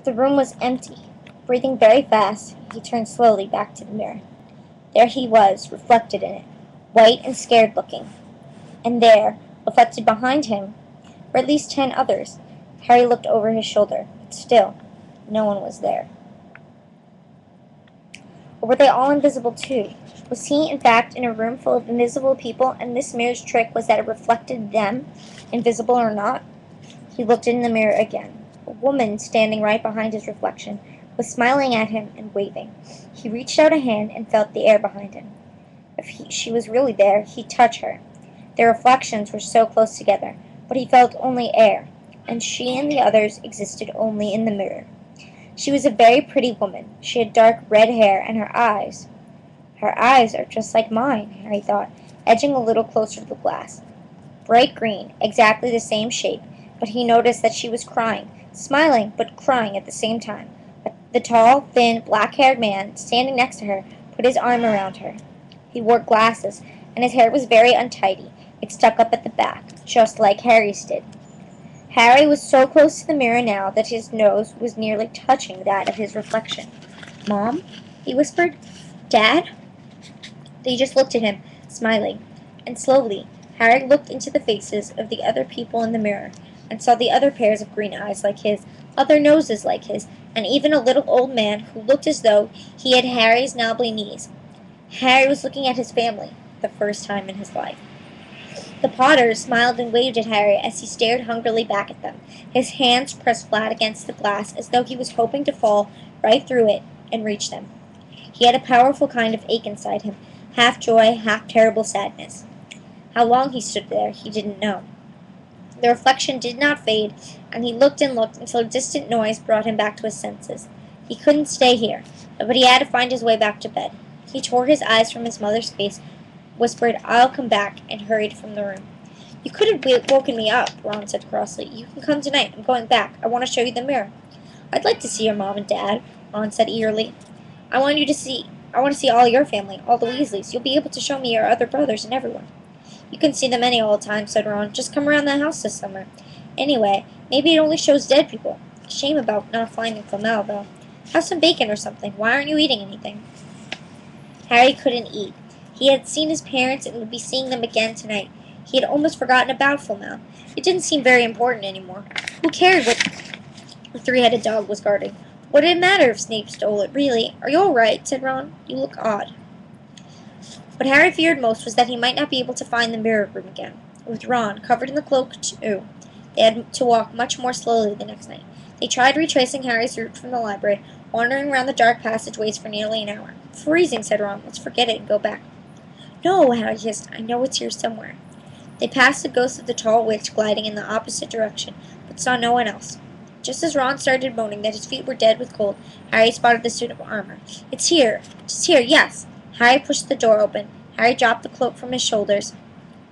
But the room was empty. Breathing very fast, he turned slowly back to the mirror. There he was, reflected in it, white and scared looking. And there, reflected behind him, were at least 10 others. Harry looked over his shoulder, but still, no one was there. Or were they all invisible too? Was he, in fact, in a room full of invisible people, and this mirror's trick was that it reflected them, invisible or not? He looked in the mirror again. A woman, standing right behind his reflection, was smiling at him and waving. He reached out a hand and felt the air behind him. If she was really there, he'd touch her. Their reflections were so close together, but he felt only air, and she and the others existed only in the mirror. She was a very pretty woman. She had dark red hair, and her eyes... Her eyes are just like mine, Harry thought, edging a little closer to the glass. Bright green, exactly the same shape, but he noticed that she was crying, smiling but crying at the same time. The tall, thin, black-haired man standing next to her put his arm around her. He wore glasses, and his hair was very untidy. It stuck up at the back, just like Harry's did. Harry was so close to the mirror now that his nose was nearly touching that of his reflection. "Mom?" he whispered. "Dad?" They just looked at him, smiling, and slowly Harry looked into the faces of the other people in the mirror, and saw the other pairs of green eyes like his, other noses like his, and even a little old man who looked as though he had Harry's knobbly knees. Harry was looking at his family, the first time in his life. The Potters smiled and waved at Harry as he stared hungrily back at them, his hands pressed flat against the glass as though he was hoping to fall right through it and reach them. He had a powerful kind of ache inside him, half joy, half terrible sadness. How long he stood there, he didn't know. The reflection did not fade, and he looked and looked until a distant noise brought him back to his senses. He couldn't stay here, but he had to find his way back to bed. He tore his eyes from his mother's face, whispered, "I'll come back," and hurried from the room. "You could have woken me up," Ron said crossly. "You can come tonight. I'm going back. I want to show you the mirror." "I'd like to see your mom and dad," Ron said eagerly. I want to see all your family, all the Weasleys. You'll be able to show me your other brothers and everyone." "You can see them any old time," said Ron. "Just come around the house this summer. Anyway, maybe it only shows dead people. Shame about not finding Flamel, though. Have some bacon or something. Why aren't you eating anything?" Harry couldn't eat. He had seen his parents and would be seeing them again tonight. He had almost forgotten about Flamel. It didn't seem very important anymore. Who cared what the three-headed dog was guarding? What did it matter if Snape stole it, really? "Are you all right?" said Ron. "You look odd." What Harry feared most was that he might not be able to find the mirror room again. With Ron covered in the cloak, too, they had to walk much more slowly the next night. They tried retracing Harry's route from the library, wandering around the dark passageways for nearly an hour. "Freezing," said Ron. "Let's forget it and go back." "No," Harry hissed. "I know it's here somewhere." They passed the ghost of the tall witch gliding in the opposite direction, but saw no one else. Just as Ron started moaning that his feet were dead with cold, Harry spotted the suit of armor. "It's here! It's here, yes!" Harry pushed the door open. Harry dropped the cloak from his shoulders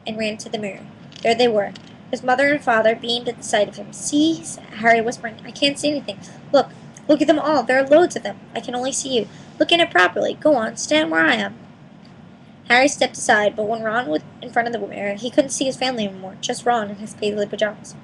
and ran to the mirror. There they were. His mother and father beamed at the sight of him. "See?" Harry whispered. "I can't see anything. Look! Look at them all! There are loads of them! I can only see you. Look in it properly. Go on, stand where I am." Harry stepped aside, but when Ron was in front of the mirror, he couldn't see his family anymore, just Ron in his paisley pajamas.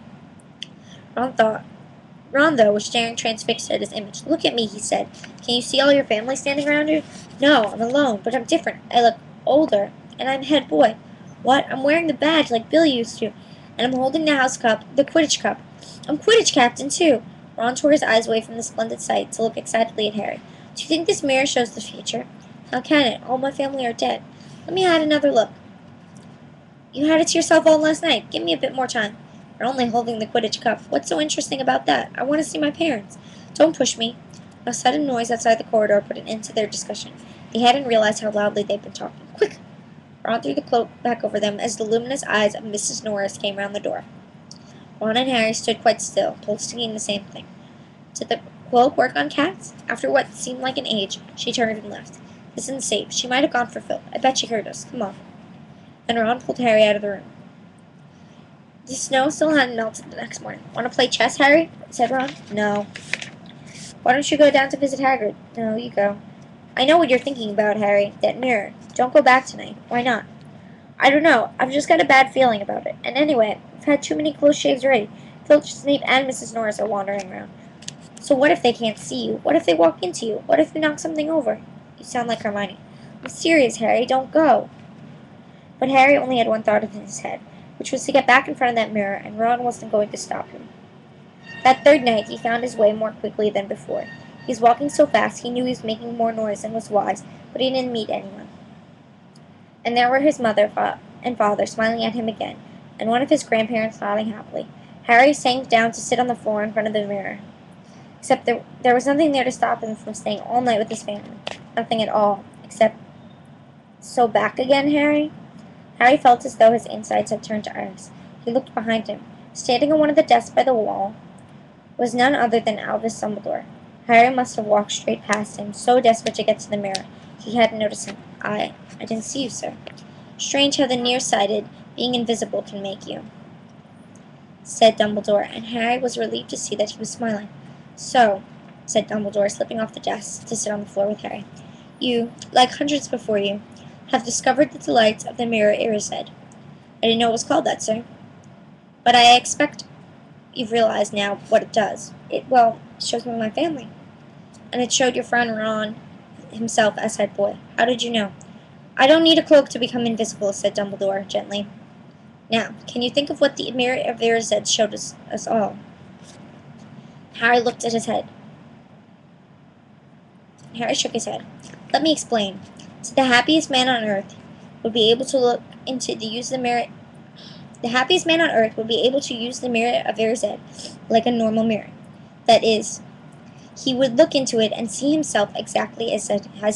Ron, though, was staring transfixed at his image. "Look at me," he said. "Can you see all your family standing around you?" "No, I'm alone, but I'm different. I look older, and I'm head boy." "What? I'm wearing the badge like Billy used to, and I'm holding the house cup, the Quidditch cup. I'm Quidditch captain, too." Ron tore his eyes away from the splendid sight to look excitedly at Harry. "Do you think this mirror shows the future?" "How can it? All my family are dead." "Let me have another look." "You had it to yourself all last night. Give me a bit more time." "You're only holding the Quidditch cup. What's so interesting about that? I want to see my parents." "Don't push me." A sudden noise outside the corridor put an end to their discussion. They hadn't realized how loudly they'd been talking. "Quick!" Ron threw the cloak back over them as the luminous eyes of Mrs. Norris came round the door. Ron and Harry stood quite still, both singing the same thing. "Did the cloak work on cats?" After what seemed like an age, she turned and left. "This isn't safe. She might have gone for Phil. I bet she heard us. Come on." And Ron pulled Harry out of the room. The snow still hadn't melted the next morning. "Want to play chess, Harry?" said Ron. "No." "Why don't you go down to visit Hagrid?" "No, you go." "I know what you're thinking about, Harry. That mirror. Don't go back tonight." "Why not?" "I don't know. I've just got a bad feeling about it. And anyway, I've had too many close shaves already. Filch, Snape, and Mrs. Norris are wandering around." So what if they can't see you? What if they walk into you? What if you knock something over? You sound like Hermione. I'm serious, Harry. Don't go. But Harry only had one thought in his head, which was to get back in front of that mirror, and Ron wasn't going to stop him. That third night, he found his way more quickly than before. He was walking so fast he knew he was making more noise than was wise, but he didn't meet anyone. And there were his mother and father smiling at him again, and one of his grandparents nodding happily. Harry sank down to sit on the floor in front of the mirror. Except there was nothing there to stop him from staying all night with his family. Nothing at all, except... So back again, Harry? Harry felt as though his insides had turned to ice. He looked behind him. Standing on one of the desks by the wall was none other than Albus Dumbledore. Harry must have walked straight past him, so desperate to get to the mirror. He hadn't noticed him. I didn't see you, sir. Strange how the nearsighted, being invisible, can make you, said Dumbledore, and Harry was relieved to see that he was smiling. So, said Dumbledore, slipping off the desk to sit on the floor with Harry, you, like hundreds before you, have discovered the delights of the mirror Erised. I didn't know it was called that, sir. But I expect you've realized now what it does. It shows me my family. And it showed your friend Ron himself as head boy. How did you know? I don't need a cloak to become invisible, said Dumbledore gently. Now, can you think of what the mirror of Erised showed us all? Harry looked at his head. Harry shook his head. Let me explain. So the happiest man on earth would be able to look into the use of the mirror. The happiest man on earth would be able to use the mirror of Erised like a normal mirror. That is, he would look into it and see himself exactly as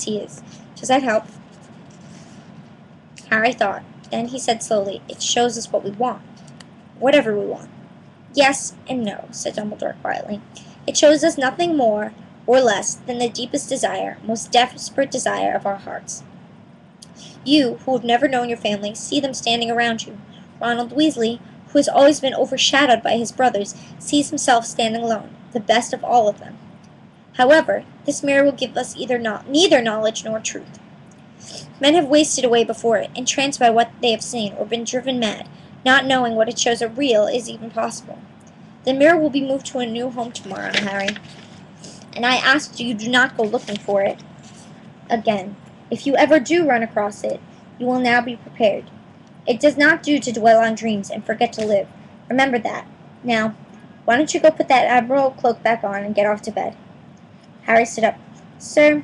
he is. Does that help? Harry thought. Then he said slowly, it shows us what we want. Whatever we want. Yes and no, said Dumbledore quietly. It shows us nothing more or less than the deepest desire, most desperate desire of our hearts. You, who have never known your family, see them standing around you. Ronald Weasley, who has always been overshadowed by his brothers, sees himself standing alone, the best of all of them. However, this mirror will give us neither knowledge nor truth. Men have wasted away before it, entranced by what they have seen, or been driven mad, not knowing what it shows are real is even possible. The mirror will be moved to a new home tomorrow, Harry. And I ask you do not go looking for it again. If you ever do run across it, you will now be prepared. It does not do to dwell on dreams and forget to live. Remember that. Now, why don't you go put that Admiral cloak back on and get off to bed? Harry stood up. Sir,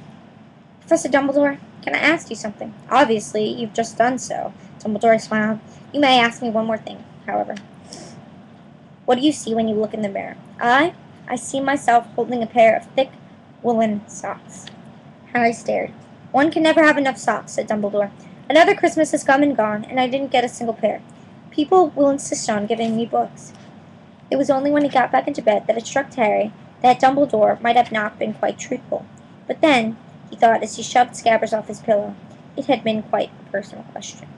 Professor Dumbledore, can I ask you something? Obviously, you've just done so. Dumbledore smiled. You may ask me one more thing, however. What do you see when you look in the mirror? I see myself holding a pair of thick woolen socks. Harry stared. One can never have enough socks, said Dumbledore. Another Christmas has come and gone, and I didn't get a single pair. People will insist on giving me books. It was only when he got back into bed that it struck Harry that Dumbledore might have not been quite truthful. But then, he thought as he shoved Scabbers off his pillow, it had been quite a personal question.